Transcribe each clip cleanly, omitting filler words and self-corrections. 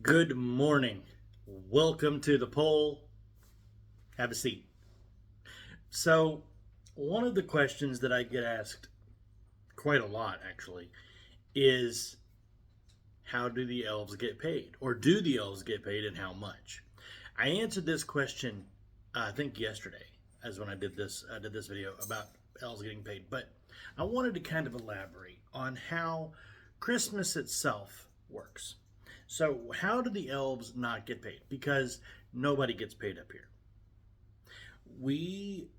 Good morning. Welcome to the poll. Have a seat. So, one of the questions that I get asked quite a lot actually is how do the elves get paid? Or do the elves get paid and how much? I answered this question I think yesterday as when I did this video about elves getting paid, but I wanted to kind of elaborate on how Christmas itself works. So, how do the elves not get paid? Because nobody gets paid up here. We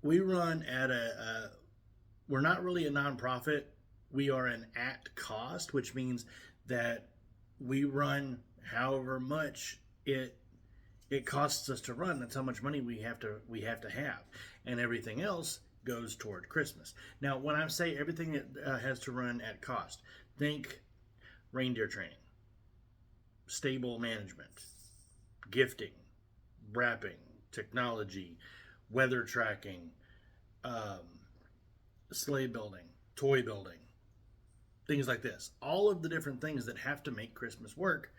run at we're not really a nonprofit. We are an at cost, which means that we run however much it costs us to run. That's how much money we have to have, and everything else goes toward Christmas. Now, when I say everything that has to run at cost, think reindeer training, stable management, gifting, wrapping, technology, weather tracking, sleigh building, toy building, things like this. All of the different things that have to make Christmas work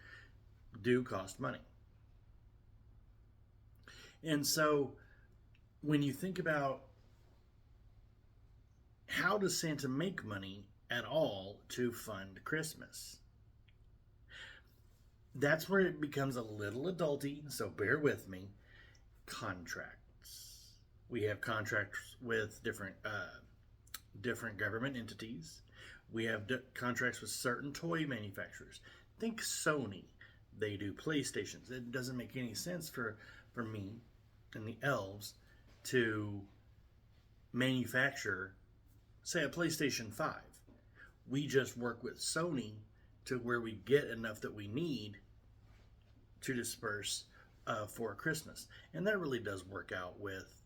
do cost money. And so when you think about how does Santa make money at all to fund Christmas, that's where it becomes a little adulty, so bear with me. Contracts. We have contracts with different government entities. We have contracts with certain toy manufacturers. Think Sony. They do PlayStations. It doesn't make any sense for me and the elves to manufacture, say, a PlayStation 5. We just work with Sony to where we get enough that we need to disperse for Christmas. And that really does work out with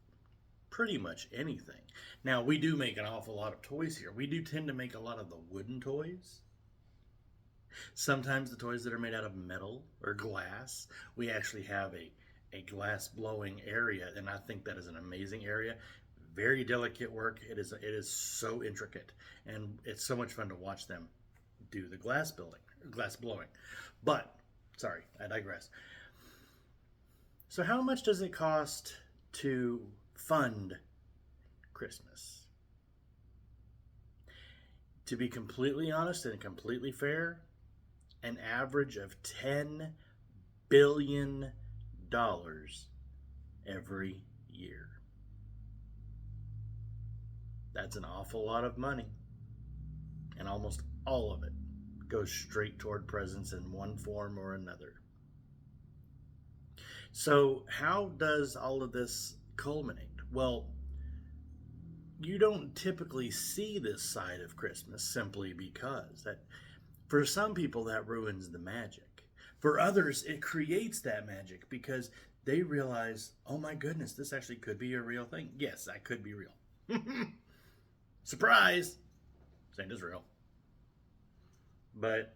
pretty much anything. Now, we do make an awful lot of toys here. We do tend to make a lot of the wooden toys. Sometimes the toys that are made out of metal or glass. We actually have a glass blowing area, and I think that is an amazing area. Very delicate work. It is so intricate, and it's so much fun to watch them do the glass blowing. But sorry, I digress. So how much does it cost to fund Christmas? To be completely honest and completely fair, an average of $10 billion every year. That's an awful lot of money. And almost all of it goes straight toward presents in one form or another. So how does all of this culminate? Well, you don't typically see this side of Christmas simply because that for some people that ruins the magic. For others, it creates that magic because they realize, oh my goodness, this actually could be a real thing. Yes, that could be real. Surprise! Santa's real. But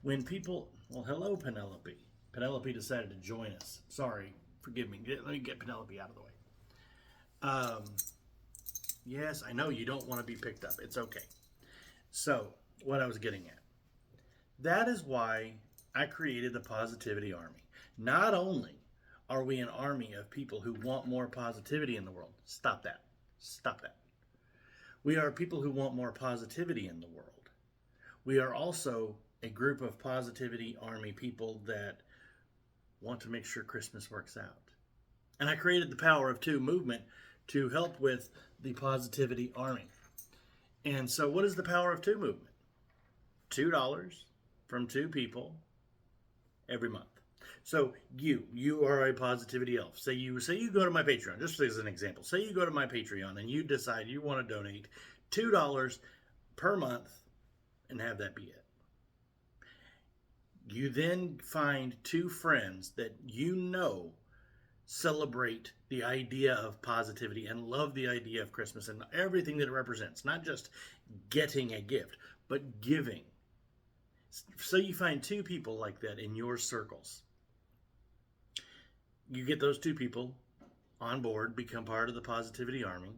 when people, well, hello, Penelope. Penelope decided to join us. Sorry, forgive me. Let me get Penelope out of the way. Yes, I know you don't want to be picked up. It's okay. So, what I was getting at. That is why I created the Positivity Army. Not only are we an army of people who want more positivity in the world. Stop that. Stop that. We are people who want more positivity in the world. We are also a group of Positivity Army people that want to make sure Christmas works out. And I created the Power of Two movement to help with the Positivity Army. And so what is the Power of Two movement? $2 from two people every month. So you are a positivity elf. Say you go to my Patreon, just as an example. Say you go to my Patreon and you decide you want to donate $2 per month and have that be it. You then find two friends that you know celebrate the idea of positivity and love the idea of Christmas and everything that it represents. Not just getting a gift, but giving. So you find two people like that in your circles. You get those two people on board, become part of the Positivity Army.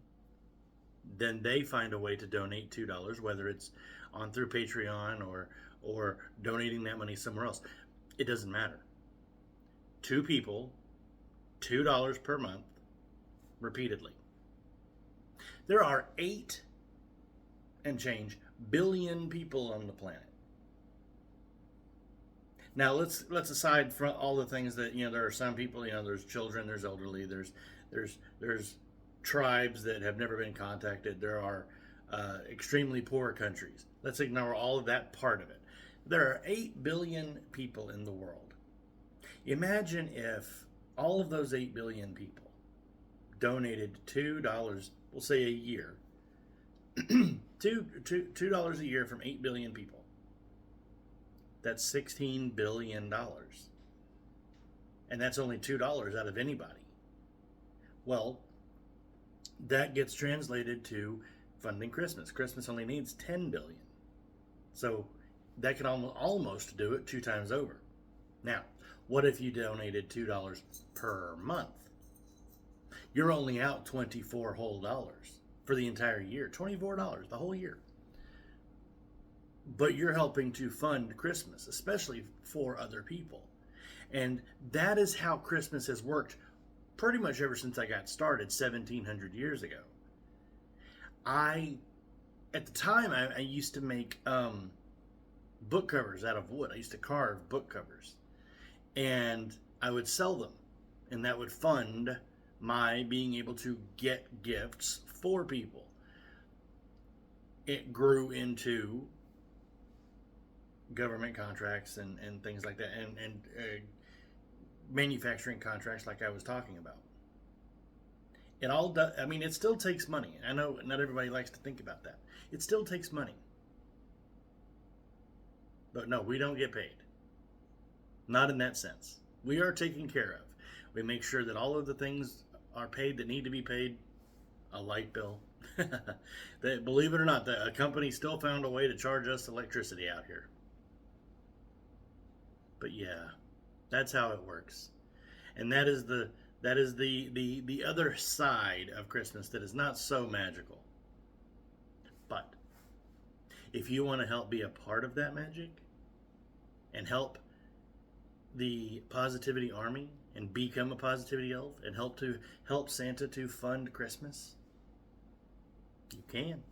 Then they find a way to donate $2, whether it's on through Patreon or donating that money somewhere else. It doesn't matter. 2 people, $2 per month, repeatedly. There are 8 and change billion people on the planet. Now let's aside from all the things that, there are some people, there's children, there's elderly, there's tribes that have never been contacted, there are extremely poor countries. Let's ignore all of that part of it. There are 8 billion people in the world. Imagine if all of those 8 billion people donated $2, we'll say a year, $2 a year from 8 billion people. That's $16 billion. And that's only $2 out of anybody. Well, that gets translated to funding Christmas. Christmas only needs 10 billion. So that could almost do it 2 times over. Now, what if you donated $2 per month? You're only out $24 whole dollars for the entire year. $24 the whole year. But you're helping to fund Christmas, especially for other people. And that is how Christmas has worked pretty much ever since I got started 1,700 years ago. At the time, I used to make book covers out of wood. I used to carve book covers. And I would sell them. And that would fund my being able to get gifts for people. It grew into government contracts and things like that, and manufacturing contracts like I was talking about. It all does. I mean, it still takes money. I know not everybody likes to think about that. It still takes money. But no, we don't get paid. Not in that sense. We are taken care of. We make sure that all of the things are paid that need to be paid. A light bill. Believe it or not, a company still found a way to charge us electricity out here. But yeah, that's how it works. And that is the other side of Christmas that is not so magical. But if you want to help be a part of that magic and help the Positivity Army and become a Positivity Elf and help Santa to fund Christmas, you can.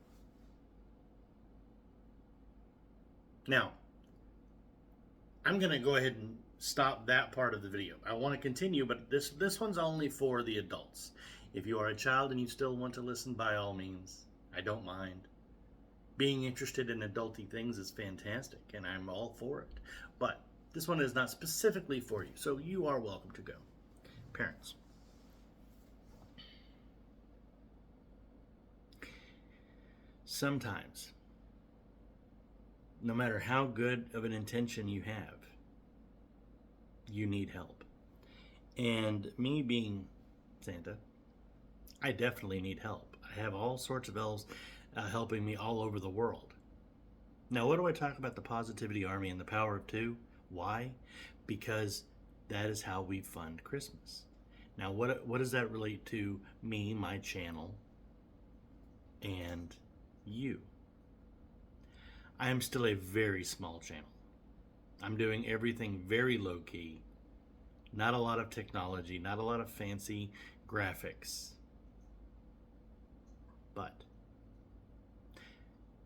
Now, I'm going to go ahead and stop that part of the video. I want to continue, but this one's only for the adults. If you are a child and you still want to listen, by all means, I don't mind. Being interested in adulty things is fantastic, and I'm all for it. But this one is not specifically for you, so you are welcome to go. Parents. Sometimes, no matter how good of an intention you have, you need help. And me being Santa, I definitely need help. I have all sorts of elves helping me all over the world. Now, what do I talk about the Positivity Army and the power of 2? Why? Because that is how we fund Christmas. Now, what does that relate to me, my channel, and you? I am still a very small channel. I'm doing everything very low key. Not a lot of technology, not a lot of fancy graphics. But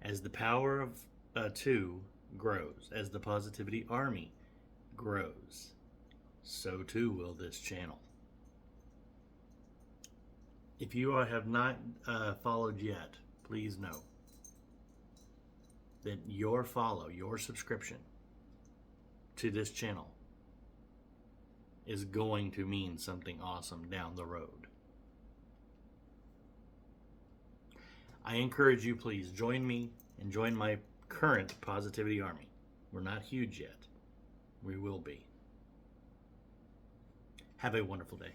as the power of 2 grows, as the Positivity Army grows, so too will this channel. If you have not followed yet, please know that your subscription to this channel is going to mean something awesome down the road. I encourage you, please join me and join my current Positivity Army. We're not huge yet. We will be. Have a wonderful day.